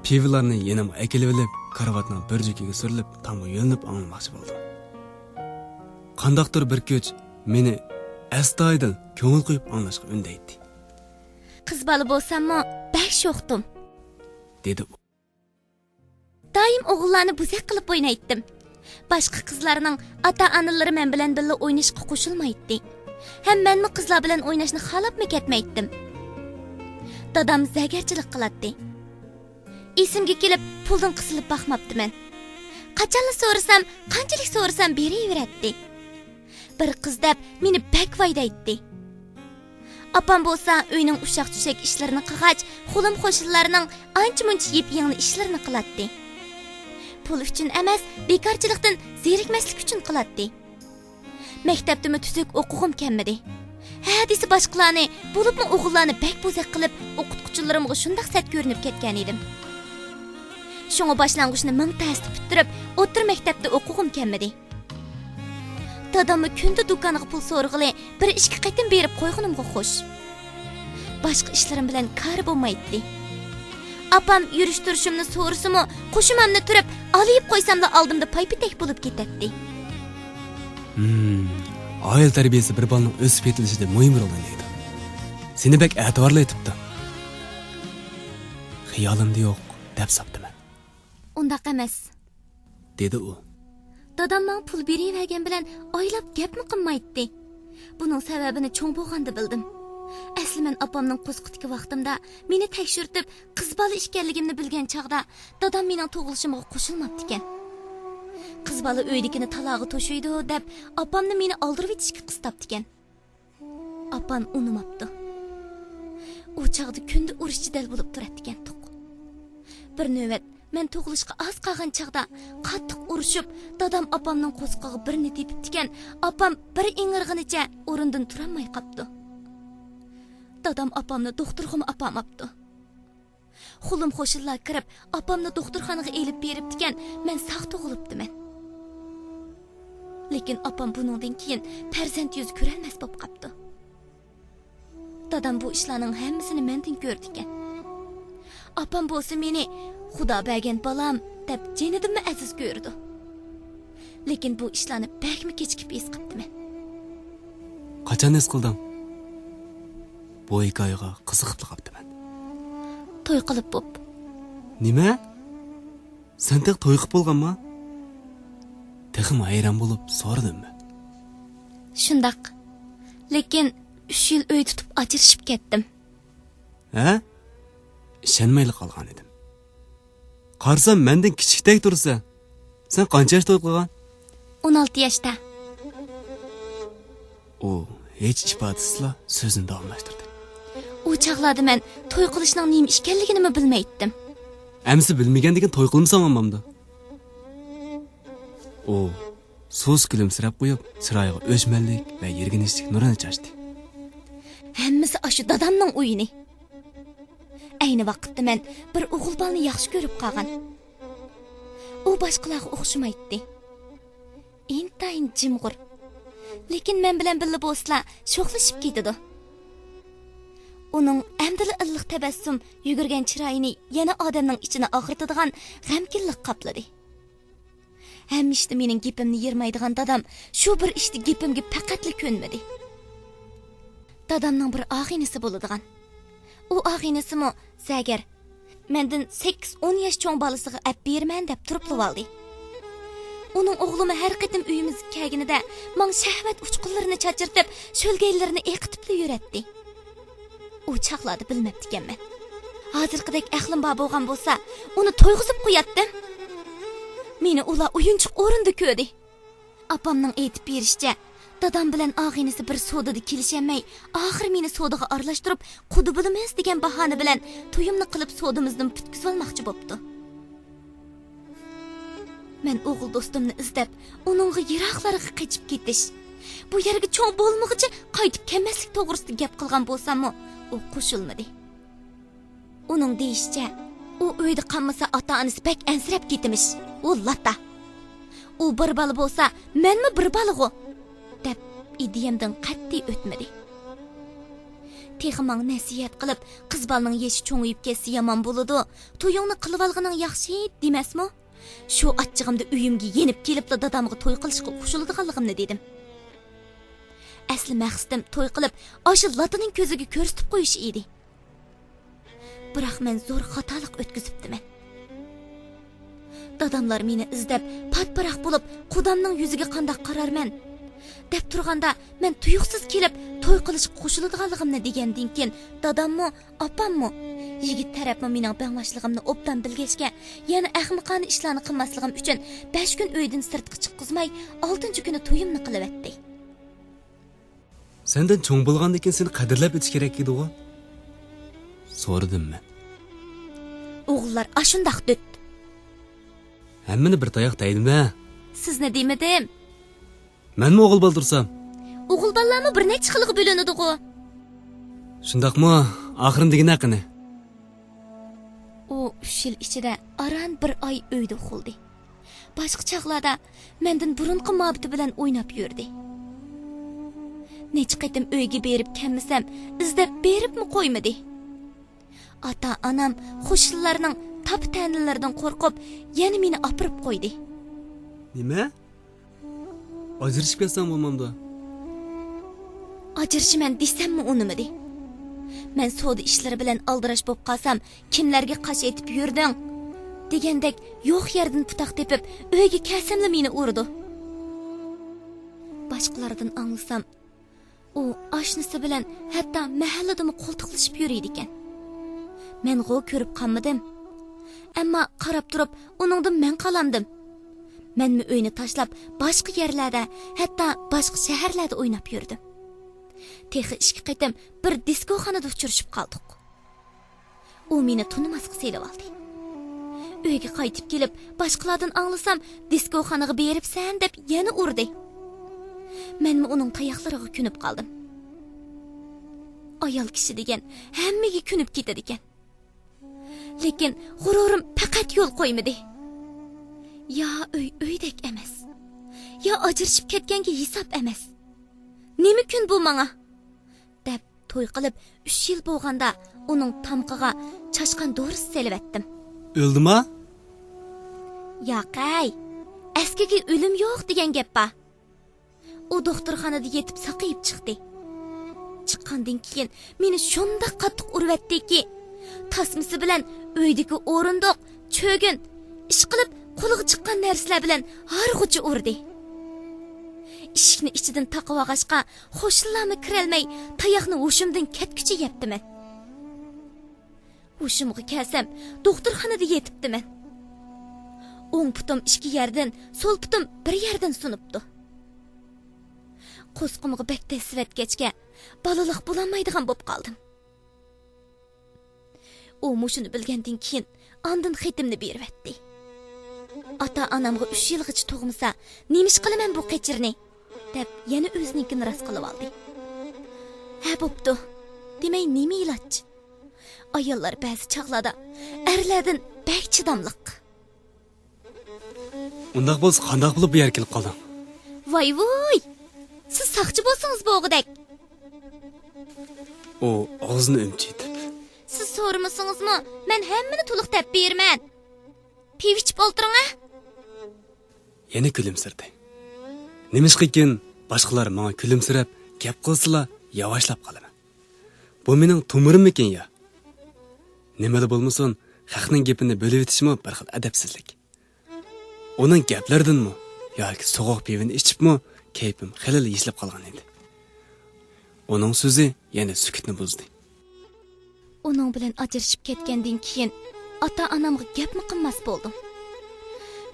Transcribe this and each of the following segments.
pivolarni yanama akilib olib, karavatning bir jukiga surilib, tomga yo'linib anglamoqchi bo'ldim. Qandaqdir bir kuch meni astoydil ko'ngil qo'yib anglashga undaydi. Qiz bola bo'lsam-mo, bak sho'xdim. Dedi u. Doim o'g'illarni buzak qilib o'ynaytdim. Boshqa qizlarning ota-onalari men bilan birga o'ynashga qo'shilmaydi. Ham menmi qizlar bilan o'ynashni xalabmi ketmaytdim. Dadam zagarchilik qiladi. Esimga kelib puldan qisilib baxmabdiman. Qachonli so'rasam, qanchalik so'rasam beraveradi. Bir qiz deb meni bak vaydaydi. Apam bo'lsa uyning ushaq-tushak ishlarini qilgach, qo'lim qo'shnilarning ancha-muncha yep-yangi ishlarini qiladi. Pul uchun emas, bekorchilikdan zerikmaslik uchun qiladi. Maktabda tuzuk o'qig'im kelmadi. Ha desa boshqalarni, bo'libmi o'g'illarni bak bo'zaq qilib, o'qituvchilarimga shundoq sat ko'rinib ketgan edim. Shunga boshlang'ichni ming tasdiq bitirib, o'tir maktabda o'qig'im kelmadi. Dadamni kunda do'konga pul so'rg'ili, bir ishga qaytim berib qo'yganimga xush. Boshqa ishlarim bilan kar bo'lmaydi. Apam yurish-turishimni so'rasimi, qo'shimamni turib, olib qo'ysamda oldimda paypitek bo'lib ketadi. Oila tarbiyasi bir bolaning o'sib yetilishida muhim rol o'ynaydi. Seni bek e'tiborli etibdi. Xiyolimda yo'q, deb sapdiman. Undaq emas, dedi u. Dadam menga pul beravergan bilan oylab gapmi qilmaydi. Buning sababini cho'ng bo'lganda bildim. Asli men opamning qo'zqitgan vaqtimda meni tekshirtib, qiz bola ekanligimni bilgan chaqda dadam mening tug'ilishimga qo'shilmabdi ekan. Qiz bola uydagini talog'i to'shuydi deb opamni meni oldirib etishga qistabdi ekan. Opam unimabdi. U chaqda kunda urushchidal bo'lib turadi ekan. Bir navbat men tug'ilishga oz qolgan chaqda qattiq urushib, dadam opamning qo'zqog'i birini tepibdi ekan. Opam bir ingirg'inicha o'rindan turolmay qopdi. Dadam opamni doktorga apamabdi. Xulim qo'shillar kirib, opamni doktorxonaga elib beribdi ekan, men sog' tug'ilibdiman. Lekin opam buningdan keyin farzand yuz ko'rolmas bo'lib qopdi. Dadam bu ishlarning hammasini mendan ko'rdi ekan. Opam bo'lsa meni Xudo bergan bolam deb jinidimni aziz ko'rdi. Lekin bu ishlarni bakmi kechikib es qilibdiman. Qachon es qildim? Bu hikoyaga qiziqib qolibdiman. To'y qilib bo'p. Nima? Sen tek to'y qilib bo'lganmi? Texim hayron bo'lib so'radimmi? Shundaq. Lekin 3 yil uy tutib ajrashib ketdim. Ha? Ishonmayli qolgan edim. Qarsam mendan kichikdek tursa, sen qancha yoshda to'y qilgan? 16 yoshda. U hech ifodasizla so'zini davomlashtirdi. U chaqlarda men to'y qilishning nima ekanligini bilmaydim. Amsi bilmagan degan to'y qilmasam olmamdi. U so'z kulimsirab qo'yib, chiroyiga o'chmanlik va yerginishlik nurini chashdi. Hammasi ashu dadamning uyini. Ayni vaqtda men bir o'g'il bolani yaxshi ko'rib qolgan. U boshqalarga o'xshamaydi. Intayin jimg'ur. Lekin men bilan birga bo'lsa, sho'xlashib ketadi. Uning amdili illiq tabassum yugurgan chiroyini yana odamning ichini og'ritadigan g'amkinlik qopladi. Hamishda mening gapimni yermaydigan dadam shu bir ishda gapimga faqatli ko'nmadi. Dadamning bir og'inisi bo'ladigan. U og'inisi-mo zagar. Mendan 8-10 yosh cho'ng bolasiga ap berman deb turib oldi. Uning o'g'limi har qatim uyimizga kelganida men shahvat uchqunlarini chachirtib, sho'lgaylarini eqitib yuratdi. U chaqladi bilmabdi ekanman. Hozirgidek aqlim bor bo'lgan bo'lsa, uni to'yg'izib qo'yatdim. Meni ular o'yinchiq o'rinda ko'rdi. Apamning aytib berishicha, dadam bilan og'inisi bir sodada kelishamay, oxir meni sodaga aralashtirib, qudi bilamiz degan bahona bilan to'yimni qilib sodamizni butkizib olmoqchi bo'pti. Men o'g'il do'stimni izlab, uningga yiroqlarga qochib ketish, bu yerga cho'ng bo'lmoqchi qaytib kelmaslik to'g'risida gap qilgan bo'lsam-mo, u qo'shilmadi. Uning deyishicha, u uyda qolmasa ota-onasi bak ansirab ketimish. Ullata. U bir bola bo'lsa, menmi bir bola-g'u deb ideyamdan qat'iy o'tmadi. Teximang nasihat qilib, qiz balaning yeshi cho'ngayib ketsa yomon bo'ladi. To'yingni qilib olganing yaxshi demasmi? Shu achchig'imda uyimga yenib kelibla dadamga to'y qilishga qo'shiladiganligimni dedim. Asli maqsadim to'y qilib, o'sha latining ko'ziga ko'rsatib qo'yish edi. Biroq men zo'r xatolik o'tkazibdiman. Dadamlar meni izlab, patparaq bo'lib, qudamning yuziga qanday qararman deb turganda, men tuyuqsiz kelib, to'y qilishga qo'shiladiganligimni degandan keyin dadammi, opammi, yigit tarafmi mening bang'ashligimni obdan bilgachga, yana ahmoqona ishlarni qilmasligim uchun 5 kun uydan sirtqa chiqqizmay, 6-kuni to'yimni qilib etdi. Sendan cho'ng bo'lgandan keyin seni qadrlab etish kerak edi-ku. So'radim men. O'g'illar ashundaq döt. Hammani bir tayoq deydim-da. Sizni demadim. Menmi o'g'il bo'ldirsam? O'g'il bolalarmi bir necha xilga bo'linadi-ku. Shundaqmi? Oxirin degan haqini. O 3 yil ichida aran bir oy uyda uxildi. Boshqa chaqlarda mendan burunqi muhabbati bilan o'ynab yurdi. Necha qaytim uyga berib kelmasam, izlab beribmi qo'ymadi. Ota-onam qo'shnilarning tap-tanilaridan qo'rqib, yana meni opirib qo'ydi. Nima? Ajrashib ketsam bo'lmamdi. Ajrashiman desammi unimidi? Men savdo ishlari bilan aldirash bo'lib qolsam, kimlarga qash etib yurding? Degandek yo'q yerdan putaq tepib, uyga kelsamla meni urdi. Boshqalardan anglasam, u oshnisi bilan hatto mahalladami qo'ltiqlashib yuriydi ekan. Men g'o ko'rib qolmadim. Ammo qarab turib, uningdan men qalandim. Menmi uyni tashlab, boshqa yerlarda, hatto boshqa shaharlarda o'ynab yurdim. Texi 2 qaytim bir diskoxonada uchrashib qoldik. U meni tunimasqa selib oldi. Uyga qaytib kelib, boshqalardan anglasam, diskoxonaga beribsan deb yana urdi. Menmi uning tayoqlariga kunib qoldim. Ayol kishi degan hammaga kunib ketadi ekan. Lekin g'ururim faqat yo'l qo'ymadi. Ya uydek emas. Ya ajrashib ketganga hisob emas. Nima kun bu menga? Deb to'y qilib 3 yil bo'lganda uning tamqiga chashqan do'ris selib etdim. O'ldimi? Yo'qay. Askiga o'lim yo'q degan gap ba. U doktorxonada yetib saqayib chiqdi. Chiqqandan keyin meni shunda qattiq urvatdiki, tasmisi bilan uydagi o'rindiq, cho'gin, ish qilib qo'liga chiqqan narsalar bilan harg'uchi urdi. Eshikni ichidan taqib olg'ashqa, qo'shnilarni kirolmay, tayoqni hushimdan ketguchi yetdiman. Hushimga kelsam, doktorxonada yetibdiman. O'ng putim 2 yerdan, so'l putim 1 yerdan sunibdi. Qo'sqimga bekda sivatgachga, balaliq bo'lolmaydigan bo'lib qoldim. U mushuni bilgandan keyin ondan xitimni berib etdi. Ota-onamga 3 yilgacha tug'masa, nemish qilaman bu qechirni deb yana o'zininkini ras qilib oldi. Ha bo'pti. Demay nima iloj? Ayollar ba'zi chaqlarda erlardan bek chidamliq. Undaq bo'lsa, qanday qilib bu yerga kelib qolding? Voy! Siz saqchi bo'lsangiz bo'g'idek. O og'zini o'mchiydi. Siz so'ramasingizmi? Men hammani to'liq tap berman. Piv ichib o'tiring-a. Yana kulimsirdi. Nimishqikin boshqalar menga kulimsirab, gap qilsalar, yavaşlab qolaman. Bu mening to'mirim ekan ya. Nimada bo'lmasin, haqning gapini bo'lib o'tishmi bir xil adabsizlik. Uning gaplaridanmi yoki so'g'oq pivini ichibmi, kayfim xilal yishilib qolgan edi. Uning so'zi yana sukutni buzdi. Uning bilan ajrashib ketgandan keyin ota-onamga gapmi qilmas bo'ldim.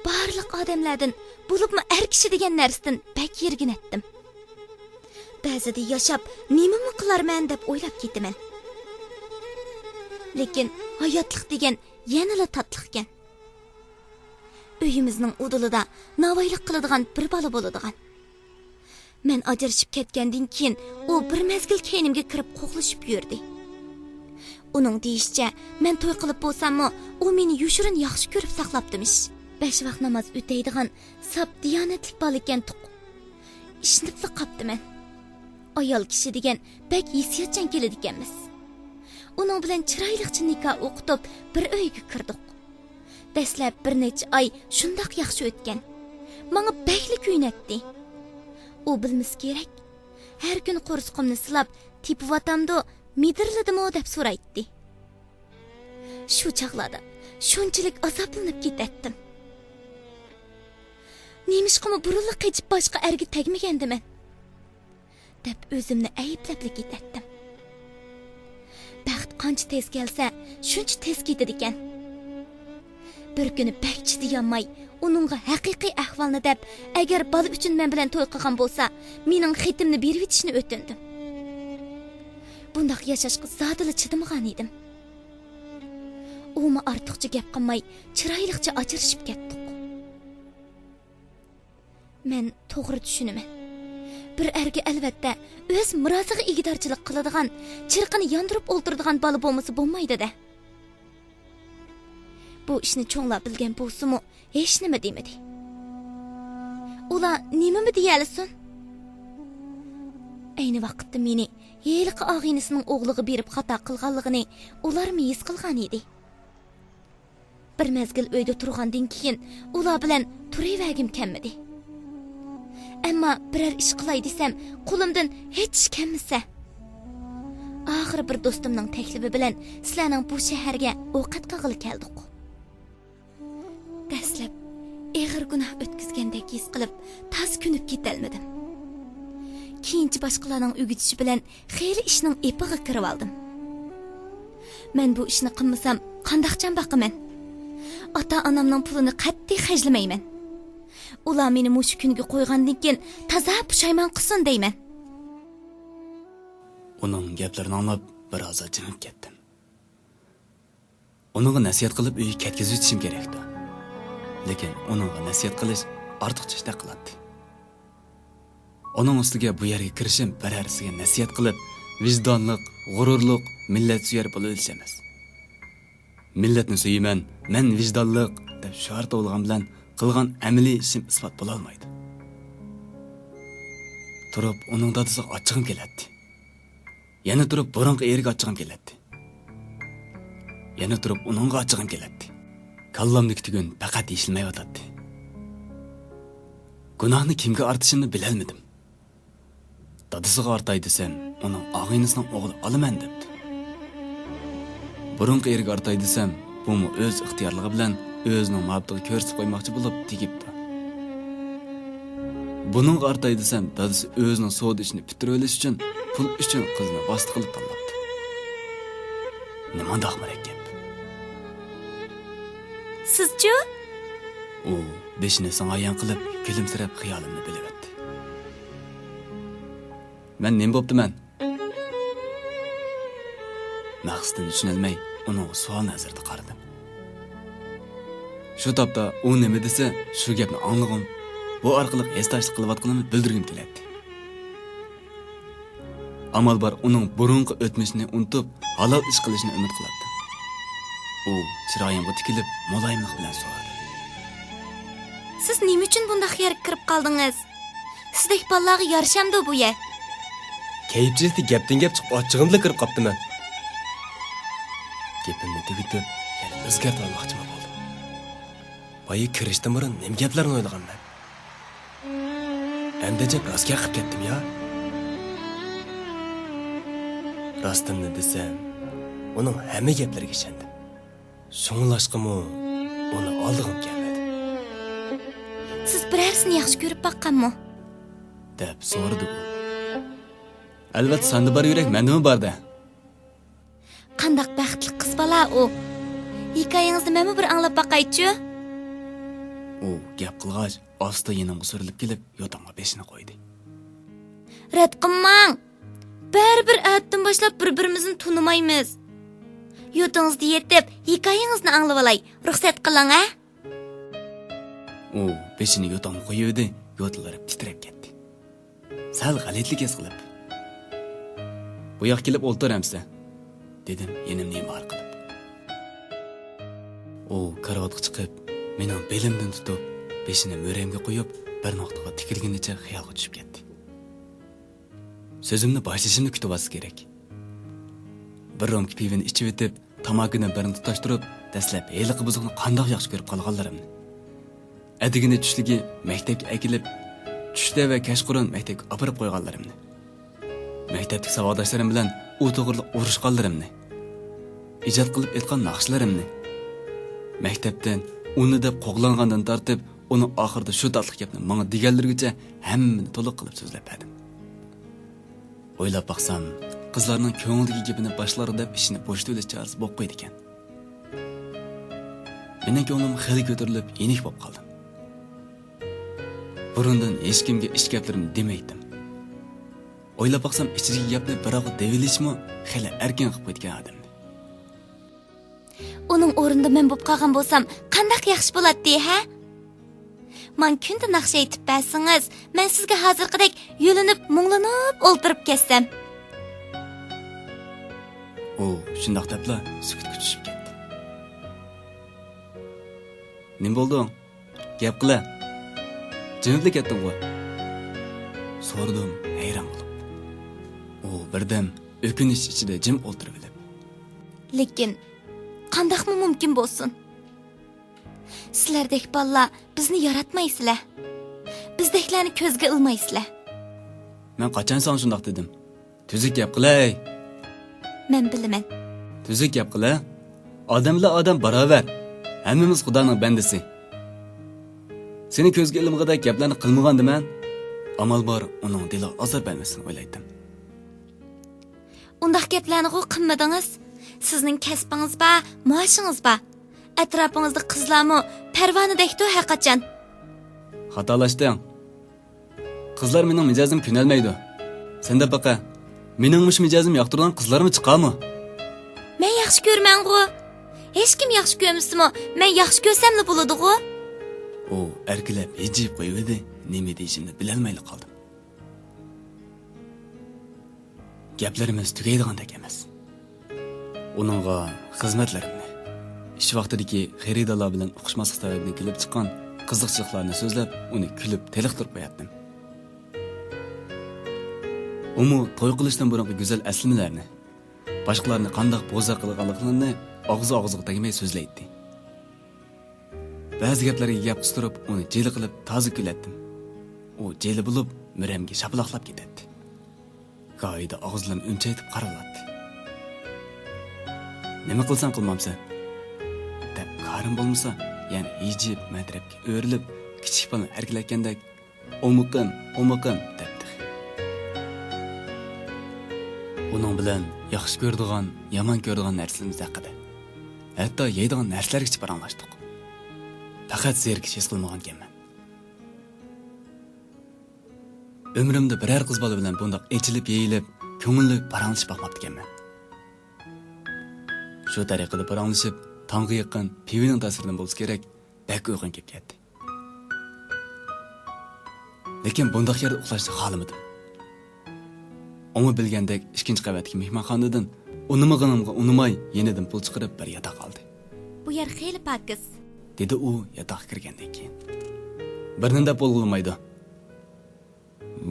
Barliq odamlardan, bo'libmi er kishi degan narsadan bak yergin etdim. Ba'zida yashab, nimani qilarman deb o'ylab ketaman. Lekin hayotlik degan yanada tatliq ekan. Uyimizning udulida navoiylik qiladigan bir bola bo'ladigan. Men ajrashib ketgandan keyin u bir mezgil keynimga kirib qo'qlashib yurdi. Uning deyishicha, men to'y qilib bo'lsam-mu, u meni yushirin yaxshi ko'rib saqlabdimish. 5 vaqt namoz o'taydigan sap diyonatlik bola ekan tuq. Ishnibli qopdi men. Ayol kishi degan bak hissiyatchan keladi ekanmiz. Uning bilan chiroyliqcha nikoh o'qitib bir uyga kirdik. Dastlab bir necha oy shundoq yaxshi o'tgan. Menga bakli kuyunatdi. U bilmas kerak. Har kun qo'rsqimni silab, tepivatamda midirladimi deb so'raydi. Shu chaqlada shunchalik azoblanib ketdim. Nemishqimi burilib qechib boshqa erga tegmagandiman deb o'zimni ayblab ketdim. Baxt qancha tez kelsa, shuncha tez ketadi ekan. Bir kuni bakchi deyanmay, uningga haqiqiy ahvolni deb, agar bola uchun men bilan to'y qilgan bo'lsa, mening xitimni berib etishni o'tindim. Bundaq yashashga zodila chidamagan edim. Umi ortiqcha gap qilmay, chiroyliqcha ajrashib ketdik. Men to'g'ri tushunaman. Bir erga albatta o'z murosiga egidorchilik qiladigan, chirqini yondirib o'ltiradigan bola bo'lmasa bo'lmaydi-da. Bu ishni cho'nglar bilgan bo'lsa-mu, hech nima demadi. Ular nima deyalsin? Ayni vaqtda meni yeliqi og'inisining o'g'liga berib xato qilganligini ular his qilgan edi. Bir mezgil uyda turgandan keyin ular bilan turivagim kelmadi. Ammo biror ish qilay desam, qo'limdan hech ish kelmasa. Oxiri bir do'stimning taklifi bilan sizlarning bu shaharga ovqat qilg'ili keldik. Dastlab eg'ir gunoh o'tkazgandek his qilib, tas kunib ketolmadim. Keyinchi boshqalarning o'gitishi bilan xeyli ishning epiga kirib oldim. Men bu ishni qilmasam, qandoqchan boqaman? Ota-onamning pulini qat'iy xajlamayman. Ular meni mushu kunga qo'ygandan keyin toza pushaymon qilsin deyman. Uning gaplarini anglab biroz jimib ketdim. Uningga nasihat qilib uyga ketkazib o'tishim kerakdi. Lekin uningga nasihat qilish ortiqcha ish qiladi. Uning ustiga bu yerga kirishim birarsiga nasihat qilib, vijdonliq, g'ururliq, millat suyar bo'lish emas. Millatni suyman, men vijdonliq deb shior bo'lgan bilan qilgan amaliy ishim isbot bo'la olmaydi. Turib uning dadasiga ochig'im keladi. Yana turib burunqi eriga ochig'im keladi. Yana turib uningga ochig'im keladi. Kallamdagi tugun faqat yeshilmayotadi. Gunohni kimga ortishimni bilolmadim. Dadasiga ortay desam, uning og'inisining o'g'li olaman debdi. Burunqi eriga ortay desam, bumi o'z ixtiyorligi bilan o'zining mabdig'i ko'rsatib qo'ymoqchi bo'lib tegibdi. Buning ortay desam, dadasi o'zining savdo ishini bitirib olish uchun pul uchun qizni bosti qilib tanlabdi. Nimadoq murakkab. Sizchi? U beshini sangayan qilib, kulimsirab xiyolimni bilaverdi. Men nima bo'ptiman? Maqsadini tushunolmay, uning savol nazarida qaradim. Shu topda u nima desa, shu gapni anglag'im, bu orqali esdashlik qilayotganimni bildirgim keladi. Amal bor uning burunqi o'tmishini unutib, halol ish qilishni umid qiladi. U chiroyimga tikilib, muloyimlik bilan so'radi. Siz nima uchun bunday yerga kirib qoldingiz? Sizdek bolalarga yarashamdi bu yer. Kayibchilikda gapdan gap chiqib ochig'imda kirib qoptiman. Gapimni tugitib, yana o'zgartirib olmoqchi bo'ldim. Boya kirishdan burun nima gaplarni o'ylaganman. Endi rostga qilib ketdim ya. Rostimni desam, uning hamma gaplariga ishondim. Shunglashqimi, uni oldig'im kelmadi. Siz birarsini yaxshi ko'rib baqqanmi? deb so'radi u. Albatta, senda bor yurak, mendami bor-da. Qandaq baxtli qiz bola u. Hikoyangizni men bir anglab baqaychi. U gap qilg'ach, osta yenimga surilib kelib, yotamga beshini qo'ydi. Rad qilmang. Bir atdan boshlab bir-birimizni tunimaymiz. Yotingizda yetib, hikoyangizni anglab olay. Ruxsat qiling, a? U beshini yotamga qo'ydi, yotlari titrab ketdi. Sal g'alitlik his qilib. Bu yoq kelib o'ltiramsa, dedim yenimni yemar qilib. U karavotga chiqib, mening belimdan tutib, beshini mo'ramga qo'yib, bir nuqtaga tikilganicha xayolga tushib ketdi. Sözümni başlashimni kutib olasiz kerak. Bir romka pivini ichib etib, tamakini birini tutashtirib, dastlab heliqi buzuqni qandoq yaxshi ko'rib qolganlarimni. Adigini tushligi maktabga akilib, tushda va kashqurun maktabga olib qo'yganlarimni. Maktabdagi savodoshlarim bilan u to'g'riliq urushganlarimni. Ijod qilib aytgan naqshlarimni. Maktabdan uni deb qo'g'langandan tortib, uni oxirida shu tatliq gapni menga deganlarigacha hammani to'liq qilib so'zlab berdim. O'ylab baqsam, qizlarning ko'nglidagi gapini boshlarida deb ishini bo'shda o'lish chorasi bo'lib qo'ydi ekan. Mening ko'nglim xeli ko'tarilib, yenik bo'lib qoldim. Burundan hech kimga ish gaplarimni demaydim. O'ylab baqsam, ichidagi gapni biroq devilishmi, xeli erkin qilib qo'ygan odam. Uning o'rnida men bo'lib qolgan bo'lsam, qanday yaxshi bo'ladi, ha? Men kunda naqsha aytib bersangiz, men sizga hozirgidek yo'linib, munglanib o'ltirib ketsam. U shundoq debla sukutga tushib ketdi. Nim bo'ldi? Gap qila. Jimibli ketdim bu. So'rdim, hayron bo'lib. U birdan o'kinish ichida jim o'ltirib olib. Lekin qandaqmi mumkin bo'lsin? Sizlardek balla bizni yaratmaysizlar. Bizdeklarni ko'zga ilmaysizlar. Men qachon sen shundoq dedim? Tuzuk gap qilay. Men bilaman. Tuzuk gap qila. Odamlar odam barobar. Hammamiz Xudoning bandasi. Seni ko'zga ilmag'idek gaplarni qilmagandiman. Amal bor, uning dili azob bermasin o'ylaydim. Undaq gaplarni qilmadingiz. Sizning kasbingiz bor, maoshingiz bor. Atrofingizda qizlarmi parvonadekdi haqiqatan. Xatolashding. Qizlar mening mijozim ko'nalmaydi. Senda baqa. Mening mush mijozim yoqtirgan qizlarmi chiqami? Men yaxshi ko'rman-ku. Hech kim yaxshi ko'rmasmi? Men yaxshi ko'rsamli bo'ladi-ku. U erkilab ejib qo'ydi. Nima deyishimni bilolmay qoldim. Gaplarimiz tugaydigandek emas. Uningga xizmatlarimni, ish vaqtidagi xaridorlar bilan o'qishmaslik sababidan kelib chiqqan qiziqchiliklarni so'zlab, uni kulib teliqtirib qo'yatdim. Umu to'y qilishdan burungi go'zal aslimalarni, boshqalarni qanday bo'za qilganliklarini og'zi-og'ziga tegmay so'zlaydi. Ba'zi gaplarga gap qistirib, uni jeli qilib toza kulatdim. U jeli bo'lib, miramga shapaloqlab ketadi. Qoida og'izlarini o'mchaytib qaraladi. Nima qilsam qilmamsan? Deb qarim bo'lmasa, ya'ni hijib madrabga o'rilib, kichik bolani erkilakandek o'muqim debdi. Uning bilan yaxshi ko'rdigan, yomon ko'rdigan narsalarimiz haqida, hatto yeydigan narsalargacha paranglashdik. Faqat zerkish his qilmagan ekanman. Ömrümde birer qiz bola bilan bundoq echilib, yeyilib, ko'ngilli paranglashib boqmabdi ekanman. Shu tariqada paranglashib, tongga yaqin pivining ta'siridan bo'lsa kerak, bak uyqum kelib ketdi. Lekin bundoq yerda uxlashni xohlamadim. Onu bilgandek ikkinchi qavatdagi mehmonxonadan unimag'inimga unimay yenidan pul chiqarib bir yotoq oldi. Bu yer xeyli pakiz, dedi u yotoqqa kirgandan keyin. Birnida pul bo'lmaydi.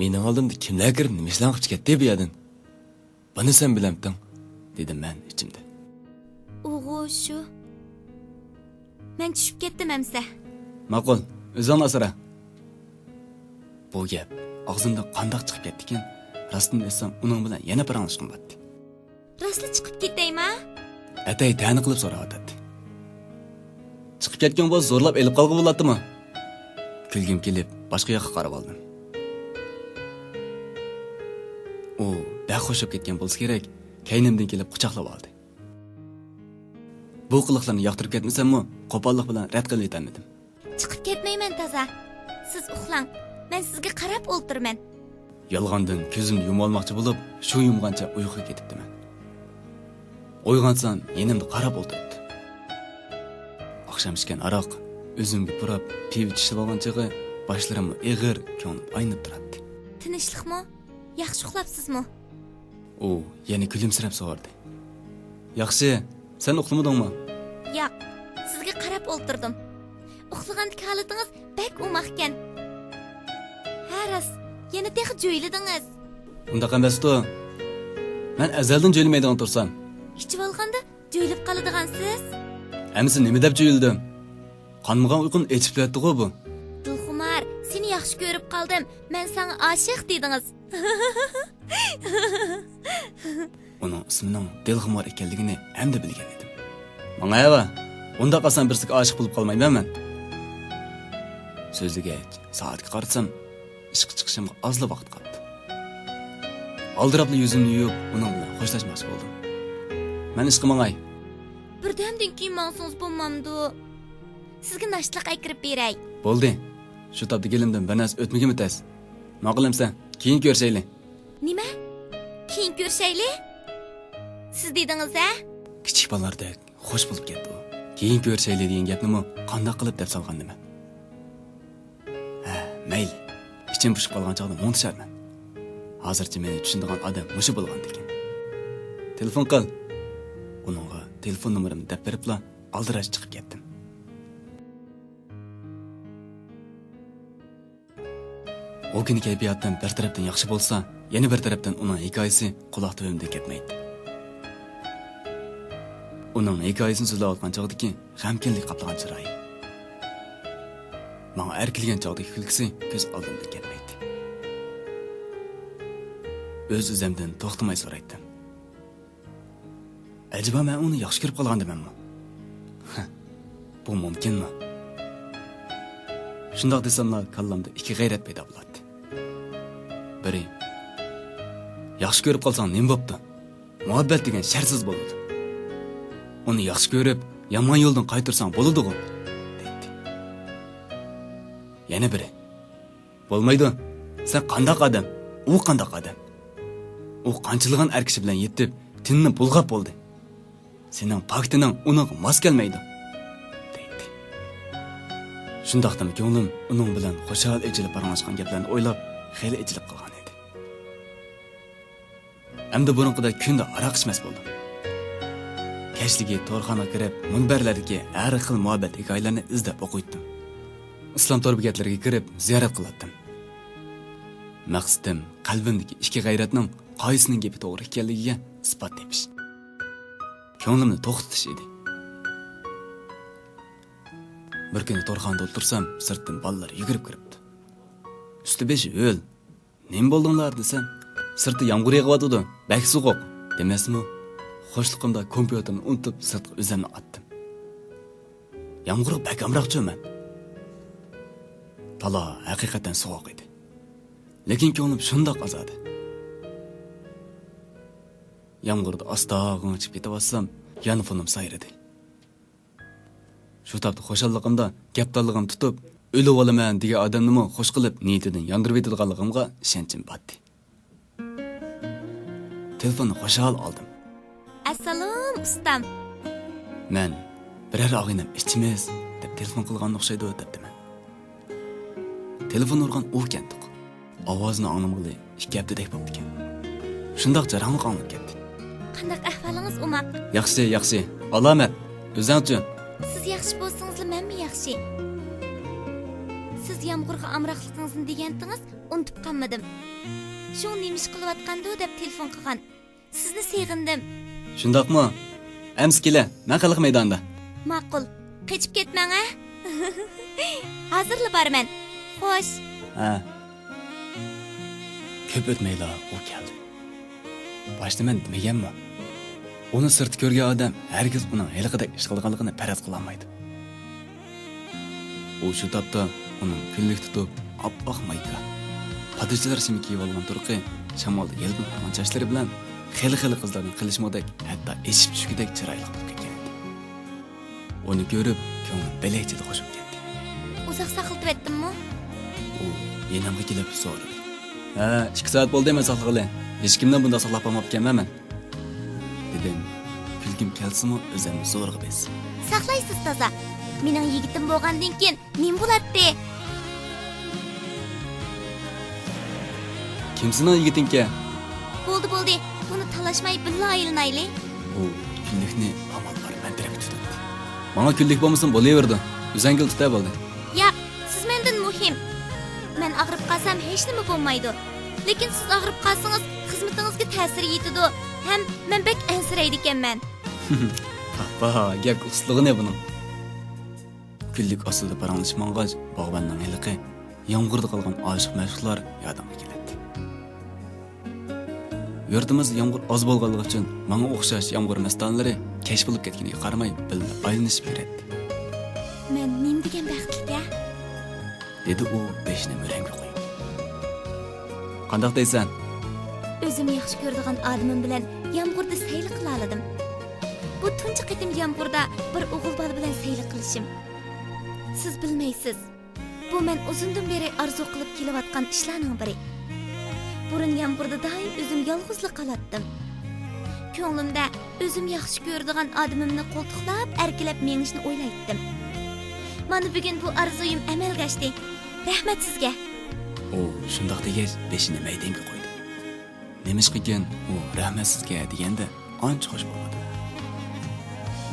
Mening oldimda kimlar kirib nima ishlar qilib ketdi bu yerdan? Buni sen bilamding, dedim men ichimda. O'g'u shu. Men tushib ketdim amsa. Ma'qul, o'zing asra. Bu gap og'zimdan qandoq chiqib ketdi ekan? Rostini desam, uning bilan yana paranglashqim bo'ldi. Rostli chiqib ketaymi? Atay ta'ni qilib so'rayotdi. Chiqib ketgan bo'lsa zo'rlab elib qolgan bo'ladimi? Kulgim kelib, boshqa yoqqa qarab oldim. U baxo'shib ketgan bo'lsa kerak, kaynimdan kelib quchoqlab oldi. Bu qiliqlarni yoqtirib ketmasam-mu, qo'pollik bilan rad qilib yetamadim. Chiqib ketmayman toza. Siz uxlang. Men sizga qarab o'ltirman. Yolg'ondan ko'zimni yumib olmoqchi bo'lib, shu yumgancha uyquga ketibdiman. Uyg'onsam, yenimda qarab o'ltiribdi. Oqsham ichgan aroq o'zimga purab, piv ichib olgan chig'i boshlarimni eg'ir, ko'nglim aynib turadi. Tinchlikmi? Yaxshi uxlabsizmi? U yana kulimsirab so'radi. Yaxshi, sen uxlamadingmi? Yo'q, sizga qarab o'ltirdim. Uxlagandagi holatingiz bak o'maqkan. Ha, rost, yana tex jo'yladingiz. Undaq emasdi. Men azaldan jo'ylamaydigan tursam, İçip olganda jo'ylab qoladigansiz. Әмісі неме деп жүйілдім? Қанмыған ұйқын etib кетті ғой bu. Dilxumar, seni yaxshi ko'rib qoldim. Men sana aşık dediniz. Оның isminin Dilxumar ekanligini әмді білген едім. Маңа ава, онда қалсам бірсік aşık болып қалмаймын мен. Сөзіге saatga қарасам, ishq chiqishimga azlı vaqt qapti. Aldıraplı yüzümni yuyup, onun bilan xo'shlashmoqchi bo'ldim. Men ishqi mangay. Birdamdan keyin maqsonsiz bo'lmamdi. Sizga nashtliq aytib beray. Bo'ldi. Shu topda kelimdan bir narsa o'tmagimi tez. Nima qilamsan? Keyin ko'rishayli. Nima? Keyin ko'rishayli? Siz dedingiz-a? Kichik bolalardek xo'sh bo'lib ketdi u. Keyin ko'rishayli degan gapni qanday qilib deb solgandimi? Ha, mayli. Ichim pushib qolgan chog'da unutisharman. Hozircha meni tushunadigan odam mushu bo'lgan ekan. Telefon qil. Uningga telefon nomerimni deb beribla, aldirash chiqib ketdim. O kuni kayfiyatdan bir tarafdan yaxshi bo'lsa, yana bir tarafdan uning hikoyasi quloq tuvimda ketmaydi. Uning hikoyasini so'zlayotgan chog'dagi g'amkinlik qaplagan chiroyi. Menga erkilgan chog'dagi kulgisi ko'z oldimda ketmaydi. O'z-o'zimdan to'xtamay so'raydim. Acaba men uni yaxshi ko'rib qolgandimanmi? Bu mumkinmi? Shundoq desamla kallamda ikki g'ayrat paydo bo'ladi. Biri, yaxshi ko'rib qolsang nima bo'pti? Muhabbat degan shartsiz bo'ladi. Uni yaxshi ko'rib, yomon yo'ldan qaytarsang bo'ladi-ku, deydi. Yana biri, bo'lmaydi. Sen qanday odam? U qanday odam? U qanchilgan er kishi bilan yetib, tinni bulg'ab bo'ldi. Sening paktining uning mos kelmaydi, deydi. Shundaqdan ko'nglim uning bilan xo'shal ejilib barmoqchgan gaplarni o'ylab, xeyli ejilib qolgan edi. Endi burunqida kunda aroq ichmas bo'ldim. Kechligi to'rxonaga kirib, munbarlardagi har xil muhabbat hikoyalarini izlab o'qiydim. Islom tor bekatlariga kirib, ziyorat qilardim. Maqsadim qalbimdagi ikki g'ayratning qaysining gapi to'g'ri ekanligiga isbot tepish. Ko'nglimni to'xtatish edi. Bir kuni to'rxonada o'tirsam, sirtdan bolalar yugurib kiribdi. Usti beshi o'l. Nima bo'ldinglar desam, sirtda yomg'ir yog'yotdi, bak sovuq demasmi? Xo'shliqimda kompyuterni unutib sirtga o'zimni otdim. Yomg'ir bak amroq cho'man. Tala haqiqatan sovuq edi. Lekin ko'nglim shundoq azadi. Yomg'irda asta-g'ing chiqib ketayotsam, yonifonim sayradi. Shu topda xo'shalligimda gapdorligim tutib, o'lib olaman degan odamni xo'sh qilib, niyatidan yondirib etadiganligimga ishonchim botdi. Telefonni xo'shal oldim. Assalom ustam. Men biror og'inam ichimiz deb telefon qilgan o'xshaydi debdim. Telefon urgan u kendiq. Ovozini anglamag'ili ikki haftadak bo'ldi ekan. Shundoq jaranglik anglab ketdi. Qanday ahvolingiz umaq? Yaxshi, yaxshi. Alomat. O'zing uchun. Siz yaxshi bo'lsangiz, menmi yaxshi? Siz yomg'irga amroqligingizni degandingiz, unutib qolmadim. Shu nima ish qilayotgandi deb telefon qilgan. Sizni seg'indim. Shundoqmi? Ams kela, men qiliq maydonda. Ma'qul. Qechib ketmang, a? Hozirla borman. Xo'sh. Ha. Ko'p o'tmayla u keldi. Boshda men demaganmi? Uni sirt ko'rgan odam hargiz uning haliqidek ish qilganligini faraz qila olmaydi. U shu topda uning kunlik tutib, oppoq mayka, padishlar shimi kiyib olgan turqi, shamolda yelpib turgan chochlari bilan xili-xili qizlarning qilishmodek, hatto eshib tushgidek chiroyli bo'lib ketgan edi. Uni ko'rib, ko'nglim belakchida qo'shib ketdi. Uzoq saqlatib etdimmi? U yenamga kelib so'radi. Ha, 2 soat bo'ldi men saqlag'ili. Hech kimdan bunday saqlab olmabkanman men. Dedim, kulgim kelsimi o'zimni zo'rg'a bes. Saqlaysiz toza. Mening yigitim bo'lgandan keyin men bo'ladi. Kimsining yigitingga? Bo'ldi. Buni talashmay billa aylanayli. U kunlikni amal qilib mantirib tutdi. Menga kunlik bo'lmasin bo'laverdi. O'zingil tuta bo'ldi. Ya, siz mendan muhim. Men og'rib qolsam hech nima bo'lmaydi. Lekin siz og'rib qolsangiz, xizmatingizga ta'sir yetadi. Ham men bek ansiraydi ekanman. Papa, gap usluğu ne bunun? Güllük asılda paranlışmangach, bağbanның eliqi, yağmurda qalgan aşık məşqlar yadımga keladi. Yurtimiz yağmur az bo'lganligi uchun menga o'xshash yağmur mastonlari kesh bo'lib ketganiga qaramay, billa aylanishib yuradi. Men nim degan baxtliga? Dedi u beshini murangga qo'yib. Qandoq deysan? O'zim yaxshi ko'radigan odamim bilan yağmurda sayl qila oldim. Bu tunji qitim yağmurda bir o'g'il bola bilan sayl qilishim. Siz bilmaysiz. Bu men uzundan beri arzu qilib kelayotgan ishlarning biri. Burun yağmurda doim o'zim yolg'izlik qilatdim. Ko'nglimda o'zim yaxshi ko'radigan odamimni qo'ltiqlab, erkilab menishni o'ylaydim. Mana bugun bu arzuyim amalga oshdi. Rahmat sizga. O shundoq degach beshini maydonga qo'ydi. Nemish ekan u rahmat sizga deganda ancha xo'sh bo'ldi.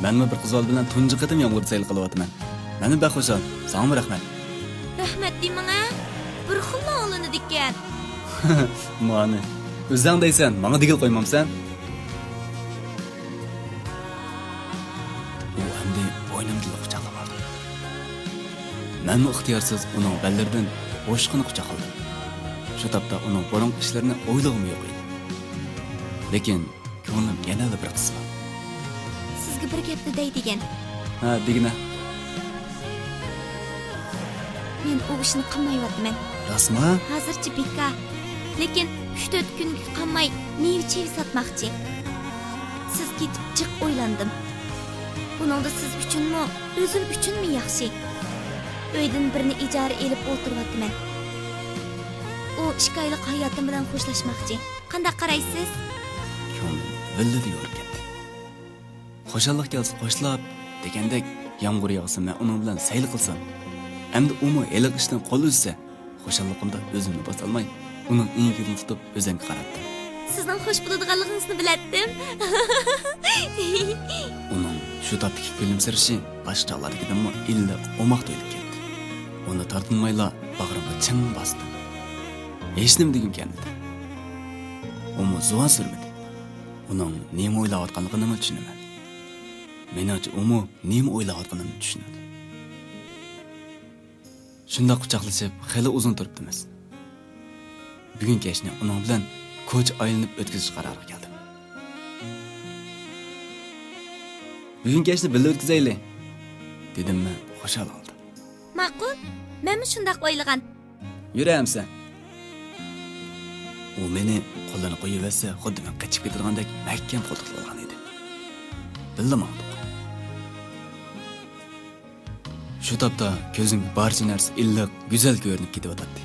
Menmi bir qizol bilan tunji qitim yomg'ir sayl qilyapman. Meni baxushal, sog'mi rahmat. Rahmat deyman-a? Bir xilma olini degan. Mani, o'zing deysan, menga digil qo'ymamsan? U endi bo'ynimga quchoqlab oldi. Men ixtiyorsiz uning bellaridan bo'shqini quchoqladim. Shu topda uning boring ishlarini o'ylag'im yo'q edi. Lekin ko'nglim yana bir qismi. Sizga bir gapni deydigan. Ha, degina. Men u ishni qilmayapman. Rasma? Hozircha beka. Lekin 3-4 kunga qolmay meva-chev sotmoqchi. Siz ketib chiq o'ylandim. Buningda siz uchunmi, o'zim uchunmi yaxshi? Uydan birini ijara elib o'tiryapman. U 2 oylik hayotim bilan xo'shlashmoqchi. Qanday qaraysiz? Ko'nglim villidi yorib ketdi. Xo'shallik kelsa qo'shlab degandek yomg'ir yog'sa men uning bilan sayl qilsam, endi umi eliq ishdan qo'l uzsa, xo'shalligimda o'zimni bosa olmay, uning ingini tutib o'zimga qaratdim. Sizning xush bo'ladiganligingizni bilatdim. Uning shu topdagi kulimsirishi boshqalardagidanmi iliq o'moq to'yib ketdi. Uni tortinmayla bag'rimga ching bosdi. Hech nima degim kelmadi. Umi zuvan surmadi. Uning nima o'ylayotganligini tushunaman. Menimcha umi nima o'ylayotganini tushunadi. Shunda quchoqlashib xeyli uzun turibdimiz. Bugun kechni uning bilan ko'cha aylanib o'tkazish qaroriga keldim. Bugun kechni birga o'tkazaylik, dedim-mi, xo'shal oldi. Ma'qul, men shunday o'ylagan. Yuramsan. U meni qo'lini qo'yib olsa, xuddi men qochib ketirgandek mahkam qo'ltiqlagan edi. Bildim-mi? Shu topda ko'zimga barcha narsa iliq, go'zal ko'rinib ketyapti.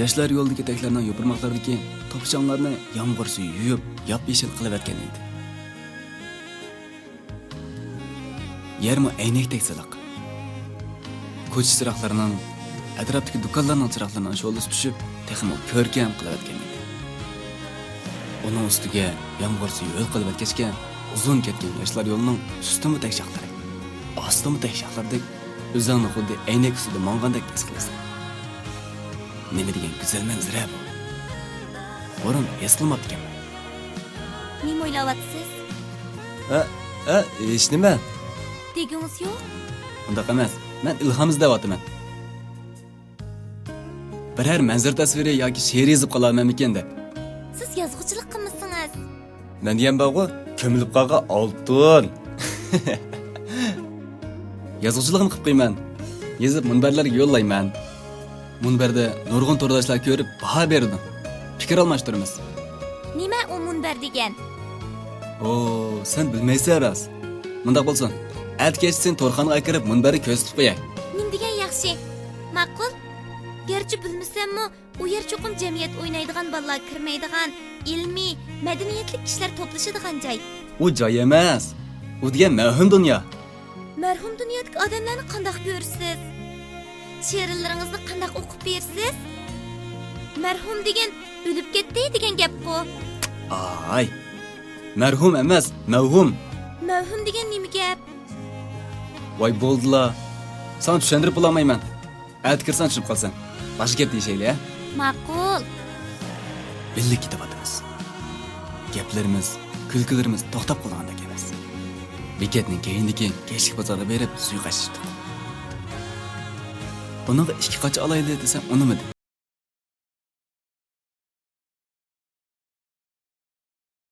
Yoshlar yo'ldagi yetaklarning yo'pirmoqlaridagi topchonlarni yomg'ir suvi yuvib, yop-yeshil qilib atgan edi. Yermi aynakdek siliq. Ko'cha chiroqlarining, atrofdagi do'konlarning chiroqlarining sho'lisi tushib, texmo ko'rkam qilib atgan edi. Uning ustiga yomg'ir suvi yo'l qilib atgachga, uzun ketgan yoshlar yo'lining ustimi tekshaqlari, ostimi tekshaqlardek o'zingni xuddi aynak ustida mongandek his qilasan. Nima degan go'zal manzara bu. O'rin his qilmabdi. Nima o'ylayapsiz? Hech nima. Degingiz yo'q? Undaq emas. Men ilhom izlayapman. Biror manzara tasviri yoki she'r yozib qolamanmikan deb. Siz yozuvchilik qilmisiz? Men degan bo'g'i ko'milib qolgan oltin. Yozuvchiligimni qilib qo'yman. Yozib munbarlarga yo'llayman. Munbarda nurg'un to'rdoshlar ko'rib baho berdim. Fikr almashtiramiz. Nima u munbar degan? Sen bilmaysan ras. Mundaq bo'lsin. Atkech sen to'rxonga kirib munbarni ko'rsatib qo'yay. Nim degan yaxshi. Ma'qul. Gerçi bilmasammi, u yer cho'qim jamiyat o'ynaydigan bolalar kirmaydigan, ilmiy, madaniyatli kishilar to'plashadigan joy. U joy emas. U degan marhum dunyo. Marhum dunyodagi odamlarni qanday ko'rsiz? She'rlaringizni qanday o'qib bersiz? Marhum degan o'lib ketdi degan gap-ku. Ay. Marhum emas, mavhum. Mavhum degan nima gap? Voy bo'ldilar. Sen tushuntirib olmayman. Ayt kirsan tushib qolsan. boshqa gap deyishayli, ha? Ma'qul. Birga ketyapmiz. Gaplarimiz, kulkilarimiz to'xtab qolgandek emas. Bekatning keyindagi kechki bozorga berib suv qashishdik. Bunaqa ikki qacha olayli desam, unimidi.